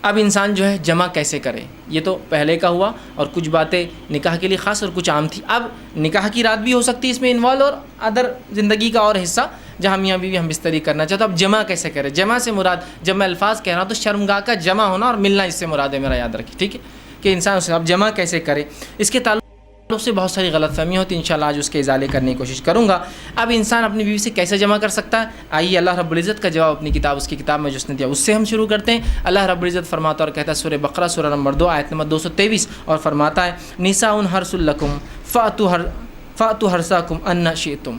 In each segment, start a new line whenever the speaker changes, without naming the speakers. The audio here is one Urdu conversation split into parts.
اب انسان جو ہے جمع کیسے کرے، یہ تو پہلے کا ہوا، اور کچھ باتیں نکاح کے لیے خاص اور کچھ عام تھی۔ اب نکاح کی رات بھی ہو سکتی ہے اس میں انوالو، اور ادر زندگی کا اور حصہ جہاں میاں بیوی ہم بستری کرنا چاہتے، اب جمع کیسے کرے؟ جمع سے مراد، جب میں الفاظ کہہ رہا ہوں تو شرمگاہ کا جمع ہونا اور ملنا اس سے مراد ہے، میرا یاد رکھیے، ٹھیک ہے، کہ انسان اسے اب جمع کیسے کرے۔ اس کے تعلق سے بہت ساری غلط فہمیاں ہوتی ہیں، انشاءاللہ آج اس کے ازالے کرنے کی کوشش کروں گا۔ اب انسان اپنی بیوی سے کیسے جمع کر سکتا ہے؟ آئیے اللہ رب العزت کا جواب اپنی کتاب، اس کی کتاب میں جو اس نے دیا اس سے ہم شروع کرتے ہیں۔ اللہ رب العزت فرماتا اور کہتا ہے سورہ بقرہ سورہ نمبر 2 آیت نمبر 223، اور فرماتا ہے نساء حرث لکم فأتوا حرثکم ان شئتم،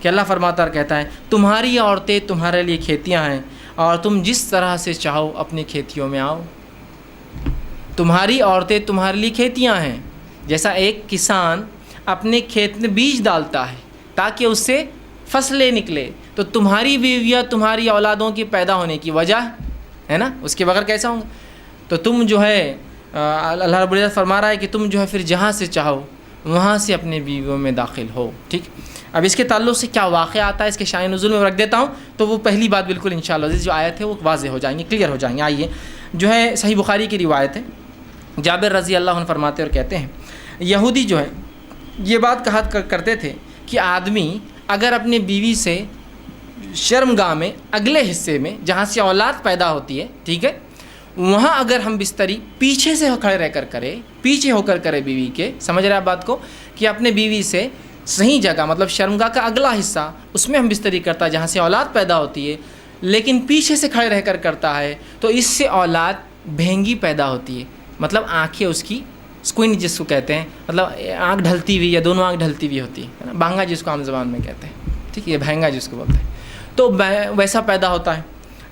کہ اللہ فرماتا اور کہتا ہے تمہاری عورتیں تمہارے لیے کھیتیاں ہیں، اور تم جس طرح سے چاہو اپنی کھیتیوں میں آؤ۔ تمہاری عورتیں تمہارے لیے کھیتیاں ہیں، جیسا ایک کسان اپنے کھیت میں بیج ڈالتا ہے تاکہ اس سے فصلیں نکلے، تو تمہاری بیویاں تمہاری اولادوں کی پیدا ہونے کی وجہ ہے نا، اس کے بغیر کیسا ہوں گے؟ تو تم جو ہے اللہ رب العزت فرما رہا ہے کہ تم جو ہے پھر جہاں سے چاہو وہاں سے اپنے بیویوں میں داخل ہو، ٹھیک۔ اب اس کے تعلق سے کیا واقعہ آتا ہے، اس کے شان نزول میں رکھ دیتا ہوں، تو وہ پہلی بات بالکل انشاءاللہ جو آیت ہے وہ واضح ہو جائیں گے، کلیئر ہو جائیں گے۔ آئیے، جو ہے صحیح بخاری کی روایت ہے، جابر رضی اللہ عنہ فرماتے اور کہتے ہیں یہودی جو ہے یہ بات کہا کرتے تھے کہ آدمی اگر اپنی بیوی سے شرمگاہ میں اگلے حصے میں جہاں سے اولاد پیدا ہوتی ہے، ٹھیک ہے، وہاں اگر ہم بستری پیچھے سے کھڑے رہ کر کرے، پیچھے ہو کر کرے بیوی کے، سمجھ رہے آپ بات کو، کہ اپنے بیوی سے صحیح جگہ مطلب شرمگاہ کا اگلا حصہ اس میں ہم بستری کرتا ہے جہاں سے اولاد پیدا ہوتی ہے، لیکن پیچھے سے کھڑے رہ کر کرتا ہے تو اس سے اولاد بھینگی پیدا ہوتی ہے، مطلب آنکھیں اس کی اسکوئنٹ جس کو کہتے ہیں، مطلب آنکھ ڈھلتی ہوئی یا دونوں آنکھ ڈھلتی ہوئی ہوتی ہے، بانگا جس کو عام زبان میں کہتے ہیں، ٹھیک ہے، یہ بھینگا جس کو بولتے ہیں، تو ویسا پیدا ہوتا ہے۔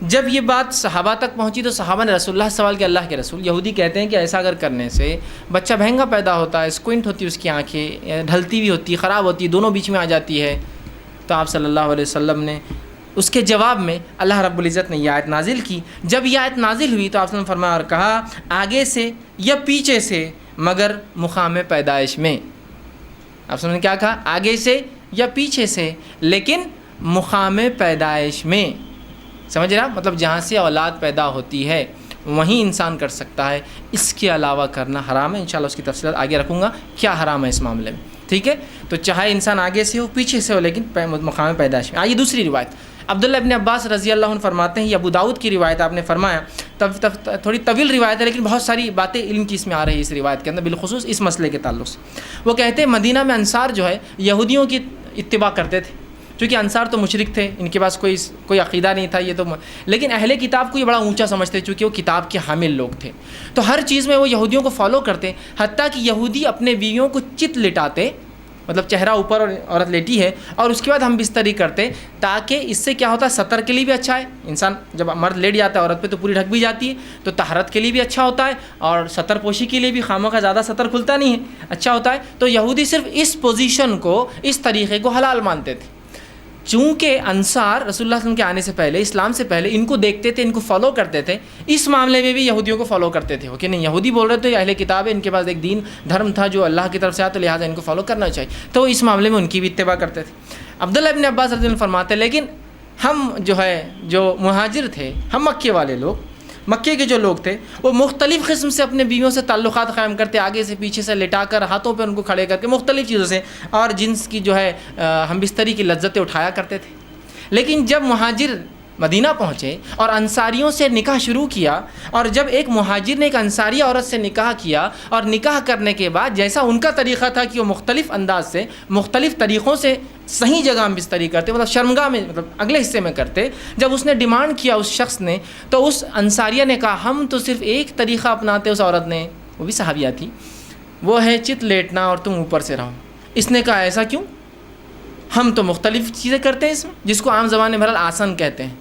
جب یہ بات صحابہ تک پہنچی تو صحابہ نے رسول اللہ سے سوال کیا، اللہ کے رسول، یہودی کہتے ہیں کہ ایسا اگر کرنے سے بچہ بھینگا پیدا ہوتا ہے، اسکوئنٹ ہوتی ہے اس کی آنکھیں، ڈھلتی ہوئی ہوتی ہے، خراب ہوتی ہے، دونوں بیچ میں آ جاتی ہے، تو آپ صلی اللہ علیہ وسلم نے اس کے جواب میں اللہ رب العزت نے یہ آیت نازل کی۔ جب یہ آیت نازل ہوئی تو آپ نے فرمایا اور کہا آگے سے یا پیچھے سے مگر مقام پیدائش میں، آپ نے کیا کہا، آگے سے یا پیچھے سے لیکن مقام پیدائش میں، سمجھ رہا، مطلب جہاں سے اولاد پیدا ہوتی ہے وہیں انسان کر سکتا ہے، اس کے علاوہ کرنا حرام ہے۔ انشاءاللہ اس کی تفصیلات آگے رکھوں گا کیا حرام ہے اس معاملے میں، ٹھیک ہے، تو چاہے انسان آگے سے ہو پیچھے سے ہو لیکن مقام پیدائش میں۔ آئیے دوسری روایت، عبداللہ ابن عباس رضی اللہ عنہ فرماتے ہیں، یہ ابو داؤد کی روایت، آپ نے فرمایا تھوڑی طویل روایت ہے لیکن بہت ساری باتیں علم کی اس میں آ رہی ہے اس روایت کے اندر، بالخصوص اس مسئلے کے تعلق سے۔ وہ کہتے ہیں مدینہ میں انصار جو ہے یہودیوں کی اتباع کرتے تھے، چونکہ انصار تو مشرک تھے، ان کے پاس کوئی عقیدہ نہیں تھا، یہ تو لیکن اہل کتاب کو یہ بڑا اونچا سمجھتے چونکہ وہ کتاب کے حامل لوگ تھے، تو ہر چیز میں وہ یہودیوں کو فالو کرتے، حتیٰ کہ یہودی اپنے بیویوں کو چت لٹاتے، مطلب چہرہ اوپر اور عورت لیٹی ہے، اور اس کے بعد ہم بستری کرتے، تاکہ اس سے کیا ہوتا ہے، سطر کے لیے بھی اچھا ہے، انسان جب مرد لیٹ جاتا ہے عورت پہ تو پوری ڈھک بھی جاتی ہے، تو طہارت کے لیے بھی اچھا ہوتا ہے، اور سطر پوشی کے لیے بھی خامہ کا زیادہ سطر کھلتا نہیں ہے، اچھا ہوتا ہے۔ تو یہودی صرف اس پوزیشن کو، اس طریقے کو حلال مانتے تھے، چونکہ انصار رسول اللہ صلی اللہ علیہ وسلم کے آنے سے پہلے، اسلام سے پہلے ان کو دیکھتے تھے، ان کو فالو کرتے تھے، اس معاملے میں بھی یہودیوں کو فالو کرتے تھے، کہ نہیں یہودی بول رہے تھے اہل کتاب ہے، ان کے پاس ایک دین دھرم تھا جو اللہ کی طرف سے آیا، تو لہٰذا ان کو فالو کرنا چاہیے، تو اس معاملے میں ان کی بھی اتباع کرتے تھے۔ عبداللہ ابن عباس رضی اللہ عنہ فرماتے ہیں لیکن ہم جو مہاجر تھے، ہم مکے والے لوگ، مکے کے جو لوگ تھے، وہ مختلف قسم سے اپنے بیویوں سے تعلقات قائم کرتے، آگے سے پیچھے سے لٹا کر، ہاتھوں پہ ان کو کھڑے کر کے، مختلف چیزوں سے، اور جنس کی جو ہے ہم بستری کی لذتیں اٹھایا کرتے تھے۔ لیکن جب مہاجر مدینہ پہنچے اور انصاریوں سے نکاح شروع کیا، اور جب ایک مہاجر نے ایک انصاری عورت سے نکاح کیا، اور نکاح کرنے کے بعد جیسا ان کا طریقہ تھا کہ وہ مختلف انداز سے، مختلف طریقوں سے صحیح جگہ ہم بستری کرتے، مطلب شرمگاہ میں، مطلب اگلے حصے میں کرتے، جب اس نے ڈیمانڈ کیا اس شخص نے، تو اس انصاریہ نے کہا ہم تو صرف ایک طریقہ اپناتے، اس عورت نے، وہ بھی صحابیہ تھی، وہ ہے چت لیٹنا اور تم اوپر سے رہو۔ اس نے کہا ایسا کیوں، ہم تو مختلف چیزیں کرتے ہیں اس میں، جس کو عام زبان میں بہرحال آسن کہتے ہیں،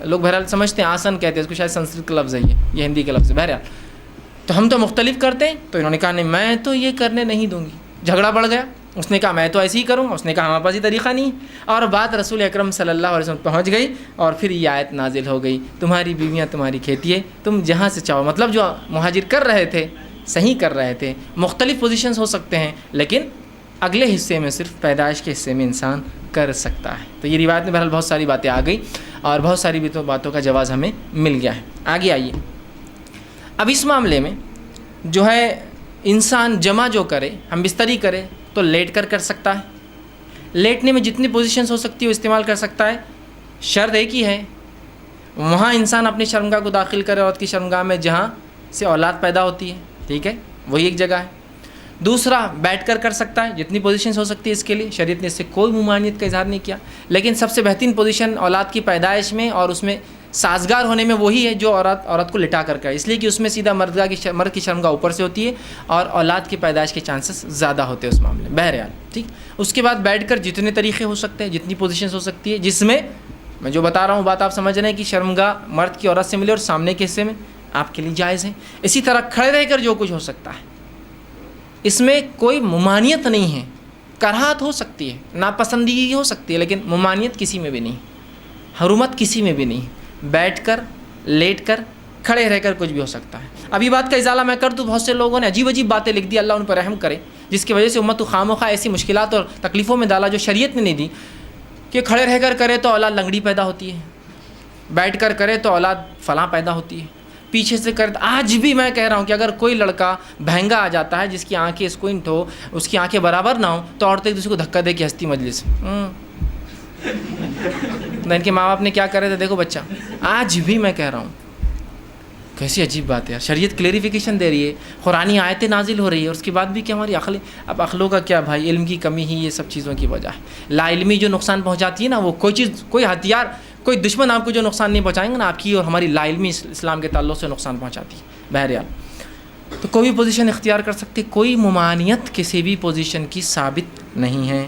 لوگ بہرحال سمجھتے ہیں آسن کہتے ہیں اس کو، شاید سنسکرت کا لفظ ہے یہ ہندی کا لفظ ہے، بہرحال تو ہم تو مختلف کرتے ہیں۔ تو انہوں نے کہا نہیں میں تو یہ کرنے نہیں دوں گی، جھگڑا بڑھ گیا، اس نے کہا میں تو ایسے ہی کروں گا، اس نے کہا ہمارے پاس یہ طریقہ نہیں، اور بات رسول اکرم صلی اللہ علیہ وسلم پہنچ گئی، اور پھر یہ آیت نازل ہو گئی، تمہاری بیویاں تمہاری کھیتی ہے، تم جہاں سے چاہو، مطلب جو مہاجر کر رہے تھے صحیح کر رہے تھے، مختلف پوزیشنز ہو سکتے ہیں لیکن اگلے حصے میں صرف پیدائش کے حصے میں انسان کر سکتا ہے۔ تو یہ روایت میں بہرحال بہت ساری باتیں آ گئی، اور بہت ساری بھی تو باتوں کا جواز ہمیں مل گیا ہے۔ آگے آئیے، اب اس معاملے میں جو ہے انسان جمع جو کرے، ہم بستری کرے تو لیٹ کر سکتا ہے، لیٹنے میں جتنی پوزیشنز ہو سکتی ہے وہ استعمال کر سکتا ہے۔ شرط ایک ہی ہے، وہاں انسان اپنی شرمگاہ کو داخل کرے، عورت کی شرمگاہ میں جہاں سے اولاد پیدا ہوتی ہے، ٹھیک ہے، وہی ایک جگہ ہے۔ دوسرا بیٹھ کر سکتا ہے، جتنی پوزیشنز ہو سکتی ہے اس کے لیے، شریعت نے اس سے کوئی ممانعت کا اظہار نہیں کیا، لیکن سب سے بہترین پوزیشن اولاد کی پیدائش میں اور اس میں سازگار ہونے میں وہی ہے جو عورت کو لٹا کر کرے، اس لیے کہ اس میں سیدھا مرد کی شرمگاہ اوپر سے ہوتی ہے اور اولاد کی پیدائش کے چانسز زیادہ ہوتے ہیں اس معاملے میں، بہرحال ٹھیک۔ اس کے بعد بیٹھ کر جتنے طریقے ہو سکتے ہیں، جتنی پوزیشنز ہو سکتی ہے، جس میں میں جو بتا رہا ہوں بات آپ سمجھ رہے ہیں کہ شرمگاہ مرد کی عورت سے ملے اور سامنے کے حصے میں آپ کے لیے جائز ہے۔ اسی طرح کھڑے رہ کر جو کچھ ہو سکتا ہے، اس میں کوئی ممانعت نہیں ہے، کراہت ہو سکتی ہے، ناپسندگی ہو سکتی ہے، لیکن ممانعت کسی میں بھی نہیں، حرمت کسی میں بھی نہیں۔ بیٹھ کر، لیٹ کر، کھڑے رہ کر کچھ بھی ہو سکتا ہے۔ ابھی بات کا ازالہ میں کر دوں، بہت سے لوگوں نے عجیب عجیب باتیں لکھ دی، اللہ ان پر رحم کرے، جس کی وجہ سے امت کو خواہ ایسی مشکلات اور تکلیفوں میں ڈالا جو شریعت نے نہیں دی، کہ کھڑے رہ کر کرے تو اولاد لنگڑی پیدا ہوتی ہے، بیٹھ کر کرے تو اولاد فلاں پیدا ہوتی ہے، پیچھے سے کرے۔ آج بھی میں کہہ رہا ہوں کہ اگر کوئی لڑکا بہنگا آ جاتا ہے جس کی آنکھیں اسکوئنٹ ہو، اس کی آنکھیں برابر نہ ہوں، تو عورتیں ایک دوسرے کو دھکا دے کے ہنستی مجلس ان کے ماں باپ نے کیا کرے تھے دیکھو بچہ۔ آج بھی میں کہہ رہا ہوں، کیسی عجیب بات ہے یار، شریعت کلیریفیکیشن دے رہی ہے، قرآنی آیتیں نازل ہو رہی ہے، اور اس کے بعد بھی کہ ہماری عقلیں، اب عقلوں کا کیا بھائی، علم کی کمی ہی یہ سب چیزوں کی وجہ ہے۔ لا علمی جو نقصان پہنچاتی ہے نا، وہ کوئی چیز، کوئی ہتھیار، کوئی دشمن آپ کو جو نقصان نہیں پہنچائیں گے نا، آپ کی اور ہماری لا علمی اسلام کے تعلق سے نقصان پہنچاتی ہے۔ بہرحال تو کوئی بھی پوزیشن اختیار کر سکتے، کوئی ممانعت کسی بھی پوزیشن کی ثابت نہیں ہے۔